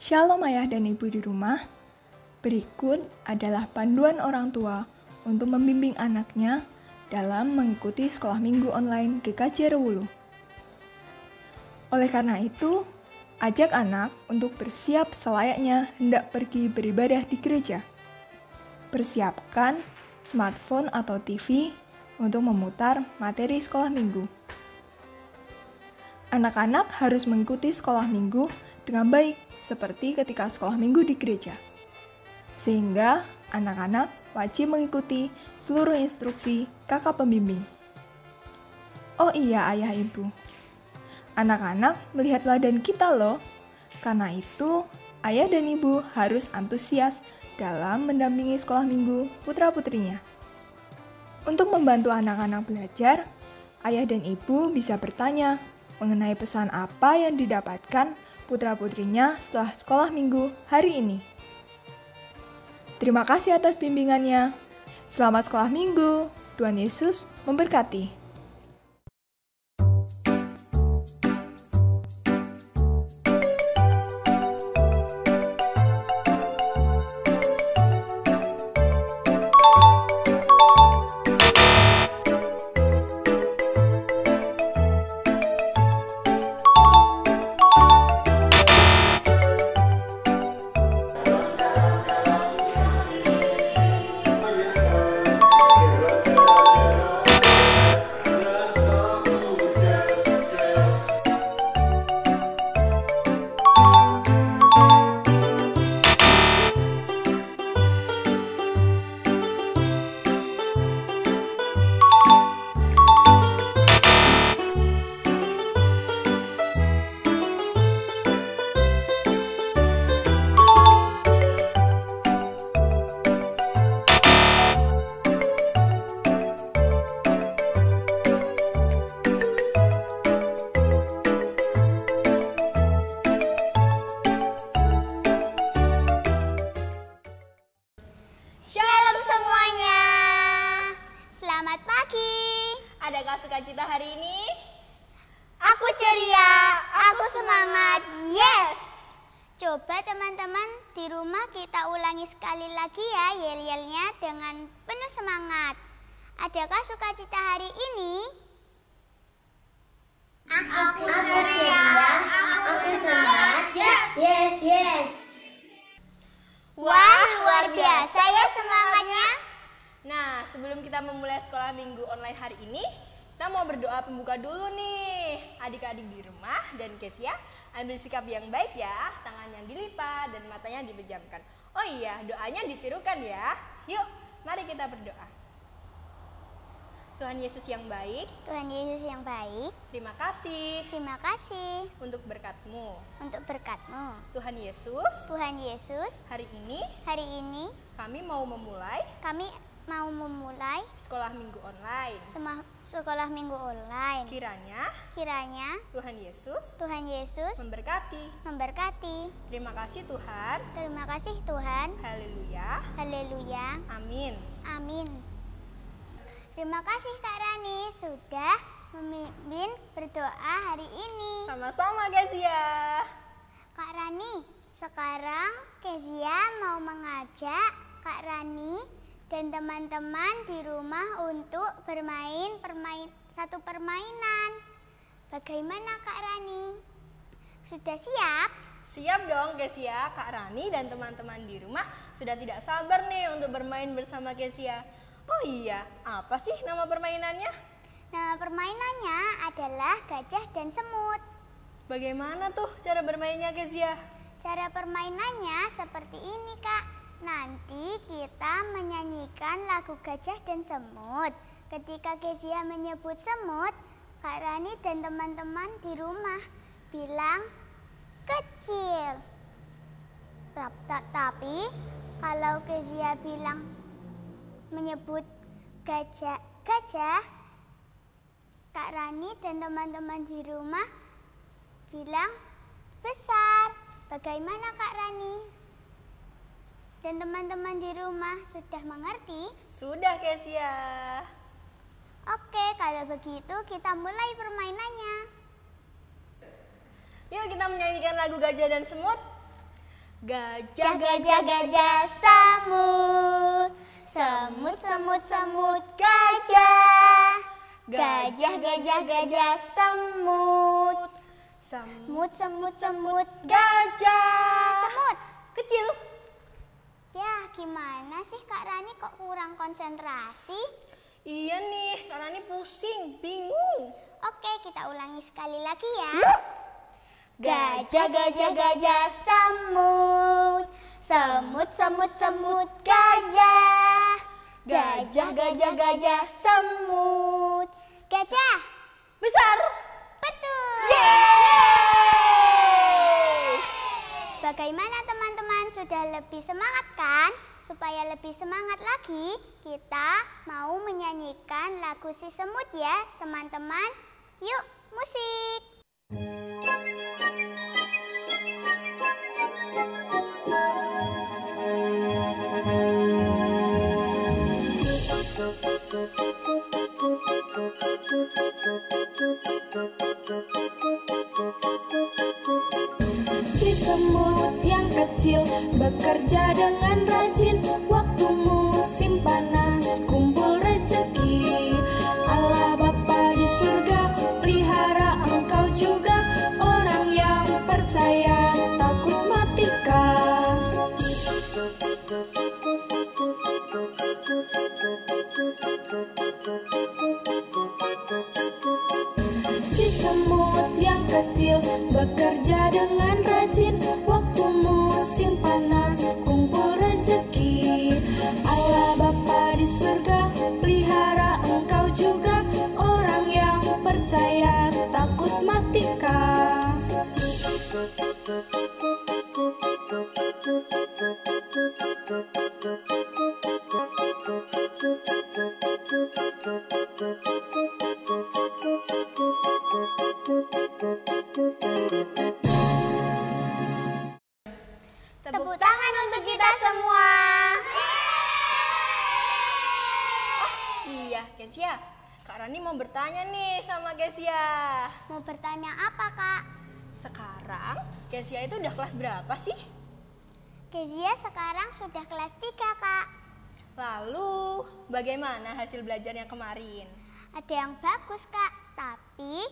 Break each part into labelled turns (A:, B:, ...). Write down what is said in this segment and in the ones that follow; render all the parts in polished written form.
A: Shalom ayah dan ibu di rumah. Berikut adalah panduan orang tua untuk membimbing anaknya dalam mengikuti sekolah minggu online GKJ Rewulu. Oleh karena itu, ajak anak untuk bersiap selayaknya hendak pergi beribadah di gereja. Persiapkan smartphone atau TV untuk memutar materi sekolah minggu. Anak-anak harus mengikuti sekolah minggu dengan baik seperti ketika sekolah minggu di gereja. Sehingga anak-anak wajib mengikuti seluruh instruksi kakak pembimbing. Oh iya ayah ibu, anak-anak melihat teladan kita loh. Karena itu, ayah dan ibu harus antusias dalam mendampingi sekolah minggu putra-putrinya. Untuk membantu anak-anak belajar, ayah dan ibu bisa bertanya mengenai pesan apa yang didapatkan putra-putrinya setelah sekolah minggu hari ini. Terima kasih atas bimbingannya. Selamat sekolah minggu. Tuhan Yesus memberkati.
B: Adakah sukacita hari ini?
C: Aku ceria, aku semangat, yes! Coba teman-teman di rumah kita ulangi sekali lagi ya yel-yelnya dengan penuh semangat. Adakah sukacita hari ini?
D: Aku ceria, aku semangat, yes!
C: Wah, luar biasa ya semangatnya.
B: Nah, sebelum kita memulai sekolah minggu online hari ini, kita mau berdoa pembuka dulu nih. Adik-adik di rumah dan Kesia, ambil sikap yang baik ya. Tangannya dilipat dan matanya dipejamkan. Oh iya, doanya ditirukan ya. Yuk, mari kita berdoa. Tuhan Yesus yang baik,
C: Tuhan Yesus yang baik,
B: terima kasih untuk berkat-Mu. Tuhan Yesus, hari ini kami mau memulai sekolah minggu online. Kiranya Tuhan Yesus memberkati. Terima kasih Tuhan. Haleluya. Amin.
C: Terima kasih Kak Rani sudah memimpin berdoa hari ini.
B: Sama-sama Kezia.
C: Kak Rani, sekarang Kezia mau mengajak Kak Rani dan teman-teman di rumah untuk bermain satu permainan. Bagaimana Kak Rani? Sudah siap?
B: Siap dong Kezia. Kak Rani dan teman-teman di rumah sudah tidak sabar nih untuk bermain bersama Kezia. Oh iya, apa sih nama permainannya?
C: Nama permainannya adalah gajah dan semut.
B: Bagaimana tuh cara bermainnya Kezia?
C: Cara permainannya seperti ini Kak. Nanti kita menyanyikan lagu gajah dan semut. Ketika Kezia menyebut semut, Kak Rani dan teman-teman di rumah bilang kecil. Tapi kalau Kezia bilang menyebut gajah, Kak Rani dan teman-teman di rumah bilang besar. Bagaimana Kak Rani? Dan teman-teman di rumah sudah mengerti?
B: Sudah Kezia.
C: Oke, kalau begitu kita mulai permainannya.
B: Yuk kita menyanyikan lagu Gajah dan Semut. Gajah,
C: Gajah, gajah, semut. Semut, semut, semut, gajah. Gajah, gajah, gajah, semut.
B: Semut,
C: Semut, semut, semut,
B: gajah.
C: semut.
B: Kecil.
C: Ya, gimana sih Kak Rani kok kurang konsentrasi?
B: Iya nih, karena ini pusing, bingung.
C: Oke, kita ulangi sekali lagi ya. Gajah, gajah, gajah, semut. Semut, semut, semut, gajah. Gajah, gajah, gajah, semut. Gajah.
B: Besar.
C: Betul.
B: Yeay!
C: Bagaimana teman-teman, sudah lebih semangat kan? Supaya lebih semangat lagi, kita mau menyanyikan lagu Si Semut ya teman-teman. Yuk, musik.
A: Si semut yang kecil bekerja dengan rajin, waktu musim panas kumpul rezeki. Allah Bapa di surga pelihara engkau juga, orang yang percaya takut matikah. Si semut yang kecil bekerja dengan rajin, waktu musim panas kumpul rezeki. Allah Bapa di surga pelihara engkau juga, orang yang percaya takut matikah.
B: Tepuk tangan untuk kita semua. Iya, Kesia. Kak Rani mau bertanya nih sama Kesia.
C: Mau bertanya apa Kak?
B: Sekarang Kesia itu udah kelas berapa sih?
C: Kezia sekarang sudah kelas 3 Kak.
B: Lalu, bagaimana hasil belajarnya kemarin?
C: Ada yang bagus Kak, tapi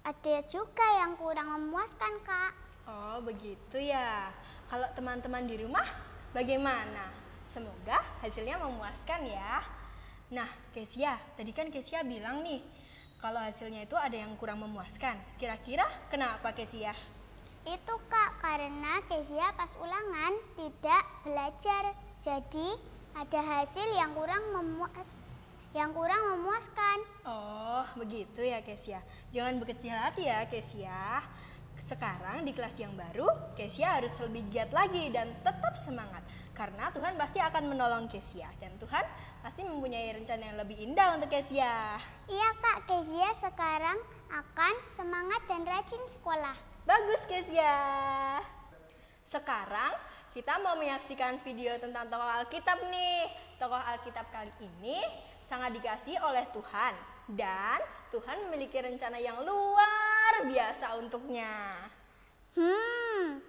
C: ada juga yang kurang memuaskan Kak.
B: Oh, begitu ya. Kalau teman-teman di rumah, bagaimana? Semoga hasilnya memuaskan ya. Nah, Kesia, tadi kan Kesia bilang nih, kalau hasilnya itu ada yang kurang memuaskan. Kira-kira kenapa Kesia?
C: Itu Kak, karena Kezia pas ulangan tidak belajar. Jadi ada hasil yang kurang memuaskan.
B: Oh, begitu ya Kesia. Jangan berkecil hati ya Kesia. Sekarang di kelas yang baru, Kesia harus lebih giat lagi dan tetap semangat. Karena Tuhan pasti akan menolong Kesia. Dan Tuhan pasti mempunyai rencana yang lebih indah untuk Kesia.
C: Iya Kak, Kezia sekarang akan semangat dan rajin sekolah.
B: Bagus Kesia. Sekarang kita mau menyaksikan video tentang tokoh Alkitab nih. Tokoh Alkitab kali ini sangat dikasihi oleh Tuhan. Dan Tuhan memiliki rencana yang luar biasa untuknya.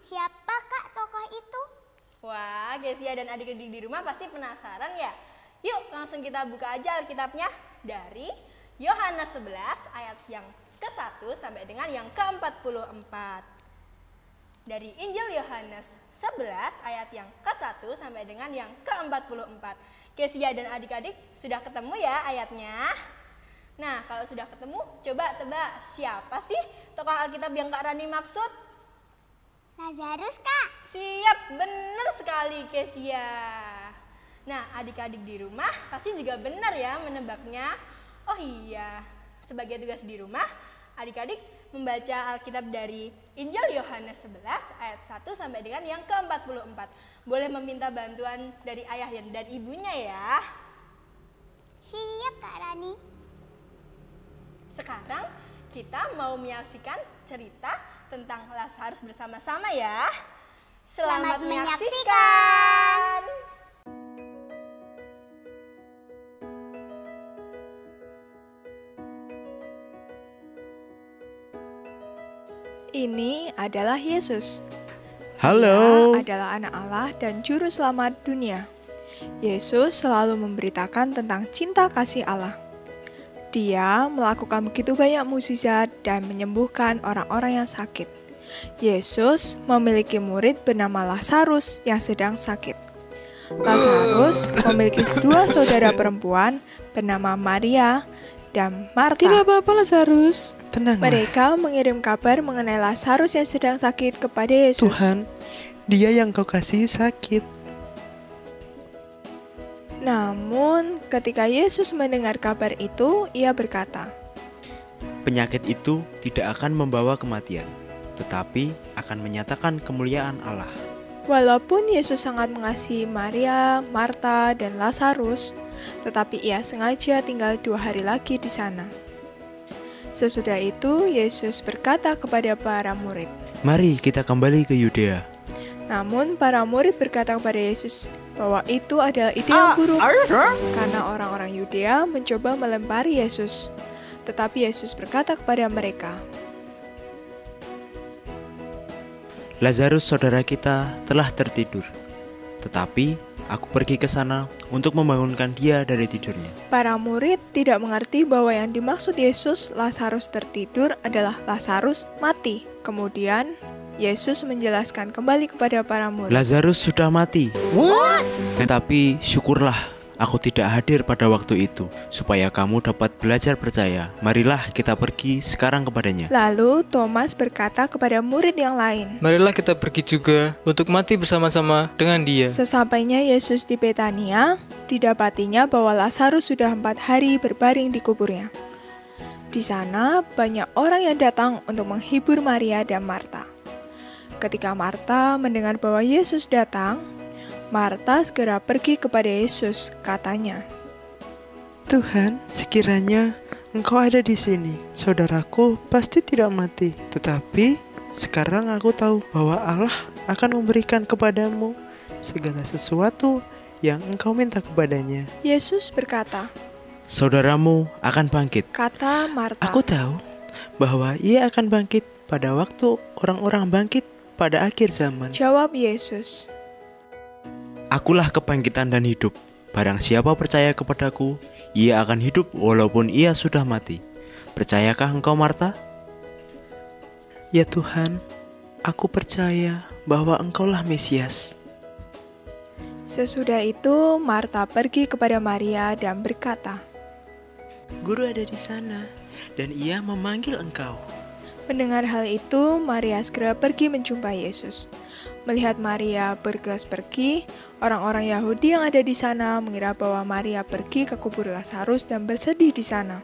C: Siapa Kak tokoh itu?
B: Wah, Kesia dan adik-adik di rumah pasti penasaran ya? Yuk langsung kita buka aja Alkitabnya dari Yohanes 11 ayat yang ke-1 sampai dengan yang ke-44. Dari Injil Yohanes 11 ayat yang ke-1 sampai dengan yang ke-44. Kesia dan adik-adik sudah ketemu ya ayatnya? Nah, kalau sudah ketemu, coba tebak siapa sih tokoh Alkitab yang Kak Rani maksud?
C: Lazarus Kak.
B: Siap, benar sekali Kesia. Nah, adik-adik di rumah pasti juga benar ya menebaknya. Oh iya, sebagai tugas di rumah, adik-adik membaca Alkitab dari Injil Yohanes 11 ayat 1 sampai dengan yang ke-44. Boleh meminta bantuan dari ayah dan ibunya ya.
C: Siap Kak Rani.
B: Sekarang kita mau menyaksikan cerita tentang Lazarus bersama-sama ya. Selamat menyaksikan.
A: Ini adalah Yesus.
E: Halo.
A: Dia adalah anak Allah dan juru selamat dunia. Yesus selalu memberitakan tentang cinta kasih Allah. Dia melakukan begitu banyak mukjizat dan menyembuhkan orang-orang yang sakit. Yesus memiliki murid bernama Lazarus yang sedang sakit. Lazarus memiliki dua saudara perempuan bernama Maria dan Marta.
F: Tidak apa-apa, Lazarus.
E: Tenang.
A: Mereka mengirim kabar mengenai Lazarus yang sedang sakit kepada Yesus.
E: Tuhan, dia yang kau kasih sakit.
A: Namun, ketika Yesus mendengar kabar itu, ia berkata,
G: Penyakit itu tidak akan membawa kematian, tetapi akan menyatakan kemuliaan Allah.
A: walaupun Yesus sangat mengasihi Maria, Marta, dan Lazarus, tetapi ia sengaja tinggal 2 hari lagi di sana. Sesudah itu, Yesus berkata kepada para murid.
G: Mari kita kembali ke Yudea.
A: Namun, para murid berkata kepada Yesus bahwa itu adalah ide yang buruk, karena orang-orang Yudea mencoba melempari Yesus. Tetapi Yesus berkata kepada mereka,
G: Lazarus saudara kita telah tertidur, tetapi aku pergi ke sana untuk membangunkan dia dari tidurnya.
A: para murid tidak mengerti bahwa yang dimaksud Yesus Lazarus tertidur adalah Lazarus mati. Kemudian, Yesus menjelaskan kembali kepada para murid.
G: Lazarus sudah mati. Tetapi syukurlah aku tidak hadir pada waktu itu, supaya kamu dapat belajar percaya. Marilah kita pergi sekarang kepadanya.
A: Lalu Thomas berkata kepada murid yang lain.
F: Marilah kita pergi juga untuk mati bersama-sama dengan dia.
A: Sesampainya Yesus di Betania, didapatinya bahwa Lazarus sudah 4 hari berbaring di kuburnya. Di sana banyak orang yang datang untuk menghibur Maria dan Marta. Ketika Marta mendengar bahwa Yesus datang, Marta segera pergi kepada Yesus, katanya,
E: Tuhan, sekiranya Engkau ada di sini, saudaraku pasti tidak mati. Tetapi sekarang aku tahu bahwa Allah akan memberikan kepadamu segala sesuatu yang Engkau minta kepadanya.
A: Yesus berkata,
G: Saudaramu akan bangkit.
A: kata Marta,
E: Aku tahu bahwa ia akan bangkit pada waktu orang-orang bangkit pada akhir zaman.
A: jawab Yesus,
G: Akulah kebangkitan dan hidup. Barang siapa percaya kepadaku, ia akan hidup walaupun ia sudah mati. Percayakah engkau, Marta?
E: Ya Tuhan, aku percaya bahwa Engkaulah Mesias.
A: Sesudah itu Marta pergi kepada Maria dan berkata,
E: Guru ada di sana, dan ia memanggil Engkau.
A: Mendengar hal itu, Maria segera pergi menjumpai Yesus. Melihat Maria bergegas pergi, orang-orang Yahudi yang ada di sana mengira bahwa Maria pergi ke kubur Lazarus dan bersedih di sana.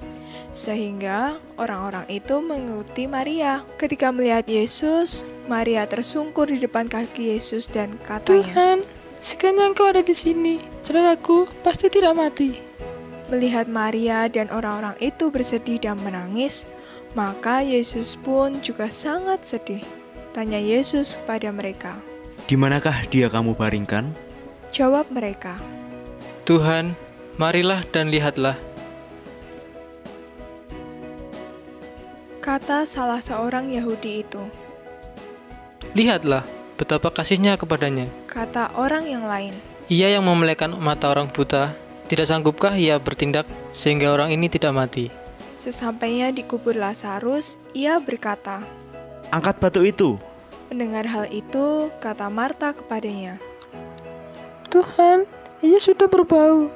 A: Sehingga orang-orang itu mengikuti Maria. Ketika melihat Yesus, Maria tersungkur di depan kaki Yesus dan katanya,
F: Tuhan, sekiranya Engkau ada di sini, saudaraku pasti tidak mati.
A: Melihat Maria dan orang-orang itu bersedih dan menangis, maka Yesus pun juga sangat sedih. Tanya Yesus kepada mereka.
G: Di manakah dia kamu baringkan?
A: Jawab mereka,
F: Tuhan, marilah dan lihatlah.
A: kata salah seorang Yahudi itu.
F: Lihatlah betapa kasihnya kepadanya.
A: Kata orang yang lain,
F: Ia yang memelekkan mata orang buta, tidak sanggupkah ia bertindak sehingga orang ini tidak mati?
A: sesampainya di kubur Lazarus, ia berkata.
G: Angkat batu itu.
A: Mendengar hal itu, kata Marta kepadanya,
F: Tuhan, ia sudah berbau,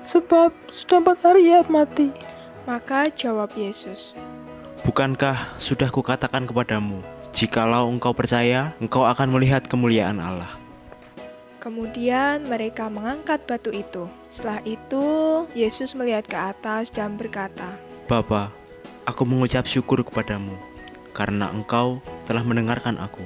F: sebab sudah 4 hari ia mati.
A: maka jawab Yesus,
G: Bukankah sudah kukatakan kepadamu, jikalau engkau percaya, engkau akan melihat kemuliaan Allah.
A: Kemudian mereka mengangkat batu itu. Setelah itu, Yesus melihat ke atas dan berkata,
G: Bapa, aku mengucap syukur kepadamu, karena engkau telah mendengarkan aku.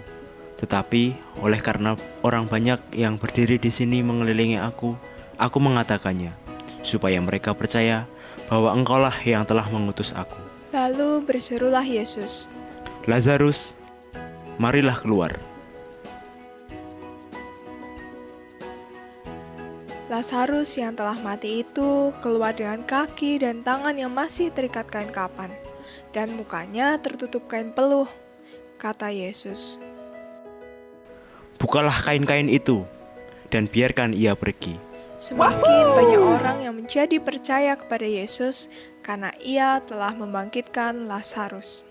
G: Tetapi oleh karena orang banyak yang berdiri di sini mengelilingi aku mengatakannya, supaya mereka percaya bahwa engkaulah yang telah mengutus aku.
A: Lalu berserulah Yesus,
G: Lazarus, marilah keluar.
A: Lazarus yang telah mati itu keluar dengan kaki dan tangan yang masih terikat kain kapan, dan mukanya tertutup kain peluh. Kata Yesus,
G: bukalah kain-kain itu dan biarkan ia pergi.
A: Semakin banyak orang yang menjadi percaya kepada Yesus karena ia telah membangkitkan Lazarus.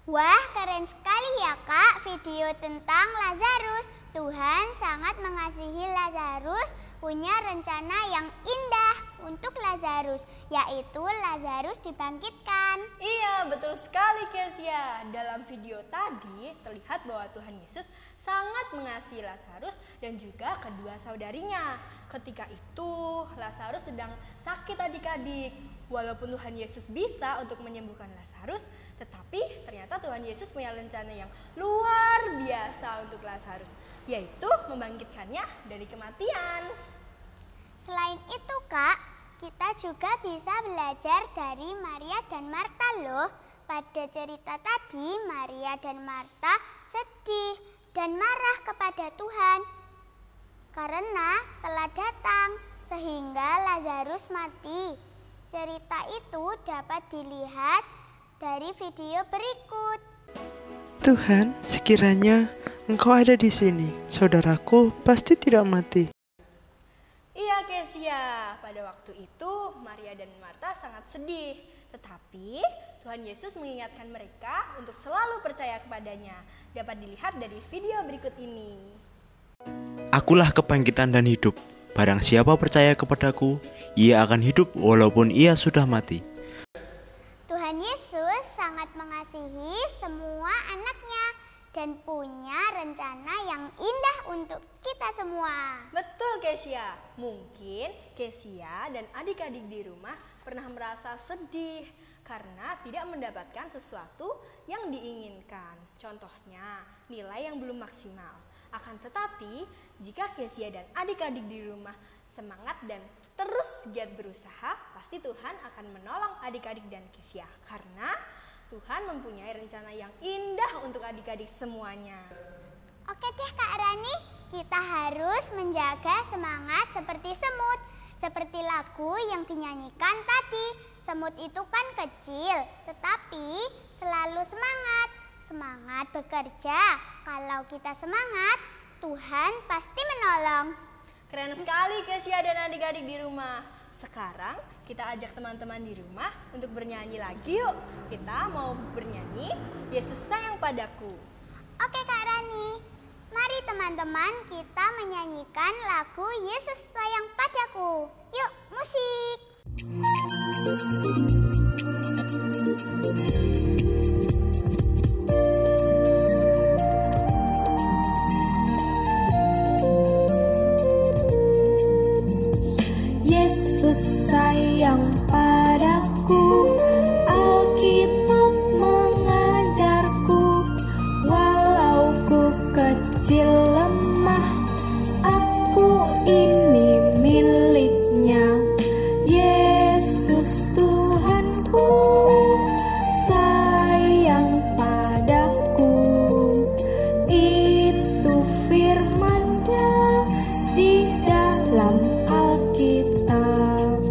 C: Wah, keren sekali ya Kak video tentang Lazarus. Tuhan sangat mengasihi Lazarus, punya rencana yang indah untuk Lazarus, yaitu Lazarus dibangkitkan.
B: Iya, betul sekali Kesia. Dalam video tadi terlihat bahwa Tuhan Yesus sangat mengasihi Lazarus dan juga kedua saudarinya. Ketika itu Lazarus sedang sakit adik-adik. Walaupun Tuhan Yesus bisa untuk menyembuhkan Lazarus, tetapi ternyata Tuhan Yesus punya rencana yang luar biasa untuk Lazarus, yaitu membangkitkannya dari kematian.
C: Selain itu Kak, kita juga bisa belajar dari Maria dan Marta loh. Pada cerita tadi, Maria dan Marta sedih dan marah kepada Tuhan karena telah datang sehingga Lazarus mati. Cerita itu dapat dilihat dari video berikut.
E: Tuhan, sekiranya Engkau ada di sini, saudaraku pasti tidak mati.
B: Iya Kesia, pada waktu itu Maria dan Marta sangat sedih. Tetapi Tuhan Yesus mengingatkan mereka untuk selalu percaya kepadanya. Dapat dilihat dari video berikut ini.
G: Akulah kebangkitan dan hidup. Barang siapa percaya kepadaku, ia akan hidup walaupun ia sudah mati.
C: Tuhan Yesus sangat mengasihi semua anaknya dan punya rencana yang indah untuk kita semua.
B: Betul Kesia, mungkin Kesia dan adik-adik di rumah pernah merasa sedih karena tidak mendapatkan sesuatu yang diinginkan. Contohnya, nilai yang belum maksimal. Akan tetapi, jika Kesia dan adik-adik di rumah semangat dan terus giat berusaha, pasti Tuhan akan menolong adik-adik dan Kesia. Karena Tuhan mempunyai rencana yang indah untuk adik-adik semuanya.
C: Oke deh Kak Rani, kita harus menjaga semangat seperti semut. Seperti lagu yang dinyanyikan tadi, semut itu kan kecil, tetapi selalu semangat. Semangat bekerja, kalau kita semangat, Tuhan pasti menolong.
B: Keren sekali Kesia dan adik-adik di rumah. Sekarang kita ajak teman-teman di rumah untuk bernyanyi lagi yuk. Kita mau bernyanyi Yesus sayang padaku.
C: Oke Kak Rani, mari teman-teman kita menyanyikan lagu Yesus sayang padaku. Yuk musik.
F: Yesus sayang padaku, Alkitab mengajarku, walau ku kecil lemah, aku ini miliknya. Yesus Tuhanku sayang padaku, itu firman-Nya di dalam Alkitab.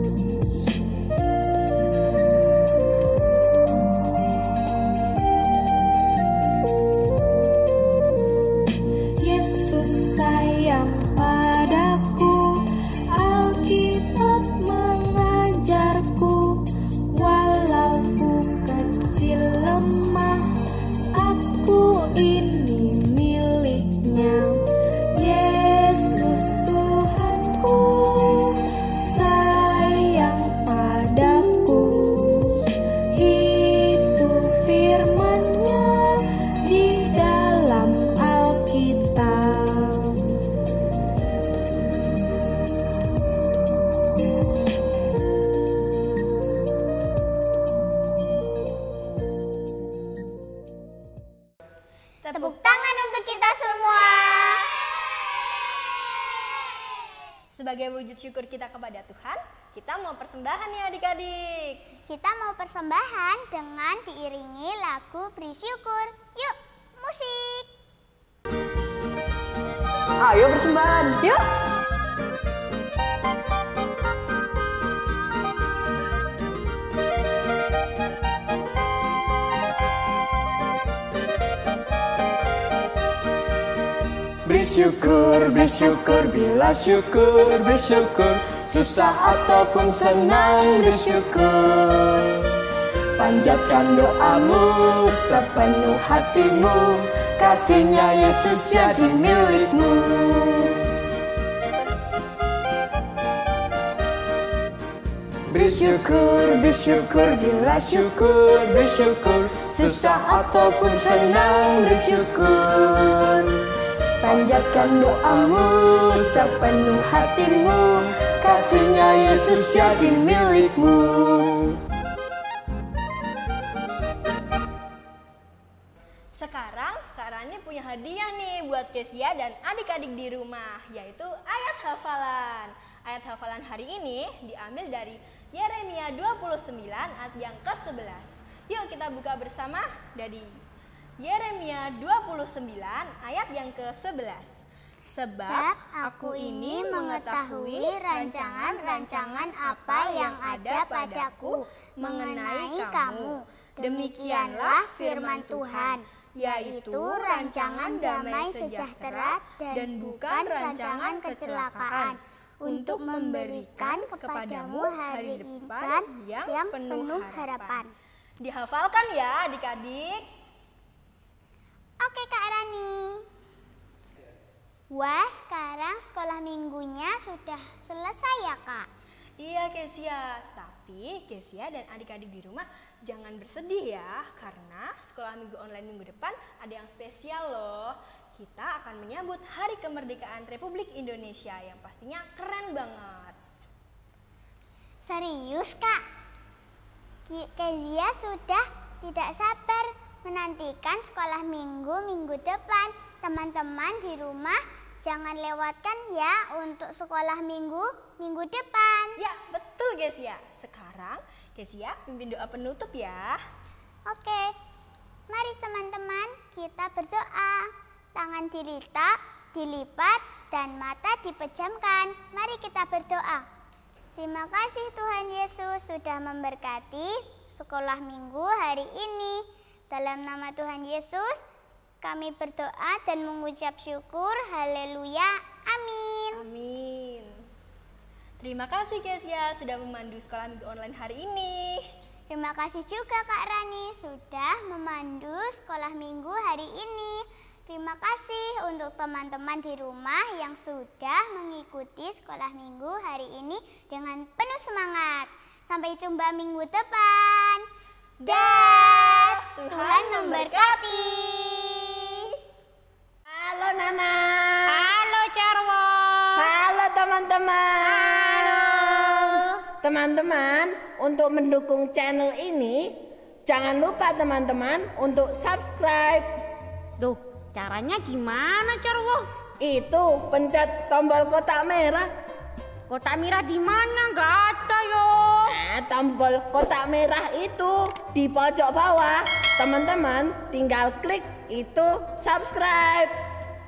F: Yesus sayang padaku, Alkitab mengajarku, walau ku kecil lemah, aku ini miliknya. Yesus Tuhanku sayang padaku, itu firman-Nya di dalam Alkitab.
C: Tepuk tangan untuk kita semua.
B: Sebagai wujud syukur kita kepada Tuhan, kita mau persembahan nih adik-adik.
C: Kita mau persembahan dengan diiringi lagu beri syukur. Yuk, musik.
F: Ayo persembahan, yuk.
H: Bersyukur, bersyukur, bila syukur, bersyukur. Susah ataupun senang, bersyukur. Panjatkan doamu sepenuh hatimu, kasihnya Yesus jadi milikmu. Bersyukur, bersyukur, bila syukur, bersyukur. Susah ataupun senang, bersyukur. Panjatkan doamu sepenuh hatimu, kasihnya Yesus jadi milikmu.
B: Sekarang Kak Rani punya hadiah nih buat Kesia dan adik-adik di rumah, yaitu ayat hafalan. Ayat hafalan hari ini diambil dari Yeremia 29 ayat yang ke-11. Yuk kita buka bersama dari Yeremia 29 ayat yang ke-11. Sebab aku ini mengetahui rancangan-rancangan apa yang ada padaku mengenai kamu. Demikianlah firman Tuhan, yaitu rancangan damai sejahtera dan bukan rancangan kecelakaan, untuk memberikan kepadamu hari depan yang penuh harapan. Dihafalkan ya adik-adik.
C: Oke Kak Rani. Wah, sekarang sekolah minggunya sudah selesai ya Kak?
B: Iya Kesia, tapi Kesia dan adik-adik di rumah jangan bersedih ya, karena sekolah minggu online minggu depan ada yang spesial loh. Kita akan menyambut Hari Kemerdekaan Republik Indonesia yang pastinya keren banget.
C: Serius Kak? Kezia sudah tidak sabar menantikan sekolah minggu depan. Teman-teman di rumah jangan lewatkan ya untuk sekolah minggu depan.
B: Ya betul Kesia. Sekarang Kesia pimpin doa penutup ya.
C: Oke, mari teman-teman kita berdoa. Tangan dilipat dan mata dipejamkan. Mari kita berdoa. Terima kasih Tuhan Yesus sudah memberkati sekolah minggu hari ini. Dalam nama Tuhan Yesus kami berdoa dan mengucap syukur. Haleluya. Amin.
B: Amin. Terima kasih Kesia sudah memandu sekolah minggu online hari ini.
C: Terima kasih juga Kak Rani sudah memandu sekolah minggu hari ini. Terima kasih untuk teman-teman di rumah yang sudah mengikuti sekolah minggu hari ini dengan penuh semangat. Sampai jumpa minggu depan. Dan Tuhan memberkati.
I: Halo Nana.
J: Halo Carwo.
I: Halo teman-teman. Teman-teman, untuk mendukung channel ini, jangan lupa teman-teman untuk subscribe.
J: Duh, caranya gimana Carwo?
I: Itu pencet tombol kotak merah.
J: Kotak merah di mana? Gak ada yo.
I: Tombol kotak merah itu di pojok bawah. Teman-teman tinggal klik itu subscribe.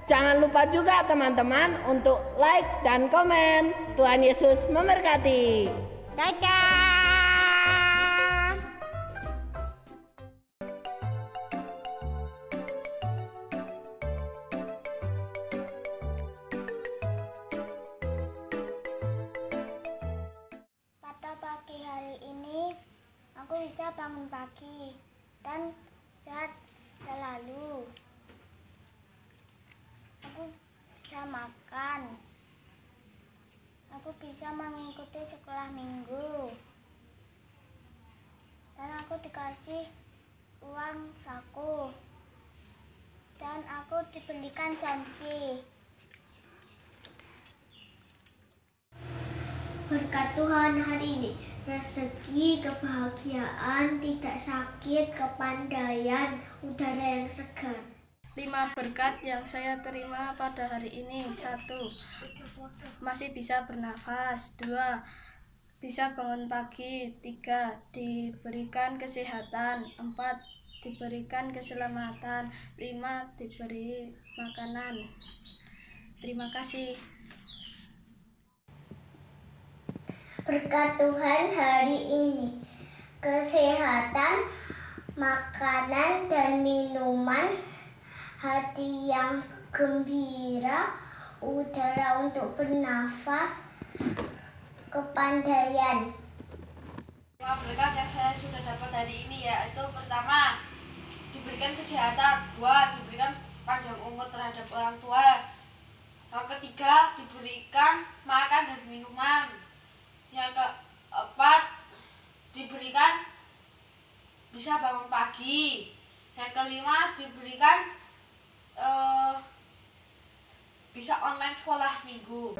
I: Jangan lupa juga teman-teman untuk like dan komen. Tuhan Yesus memberkati.
J: Dadah.
C: Pada pagi hari ini aku bisa bangun pagi dan sehat selalu. Aku bisa makan. Aku bisa mengikuti sekolah minggu. Dan aku dikasih uang saku. Dan aku dibelikan janji.
D: Berkat Tuhan hari ini, rezeki, kebahagiaan, tidak sakit, kepandaian, udara yang segar.
K: 5 berkat yang saya terima pada hari ini. 1. Masih bisa bernafas. 2. Bisa bangun pagi. 3. Diberikan kesehatan. 4. Diberikan keselamatan. 5. Diberi makanan. Terima kasih.
D: Berkat Tuhan hari ini, kesehatan, makanan dan minuman, hati yang gembira, udara untuk bernafas, kepandaian.
L: 5 berkat yang saya sudah dapat hari ini yaitu pertama, diberikan kesehatan. 2, diberikan panjang umur terhadap orang tua. Yang ketiga, diberikan makan dan minuman. Yang keempat, diberikan bisa bangun pagi. Yang kelima, diberikan bisa online sekolah minggu.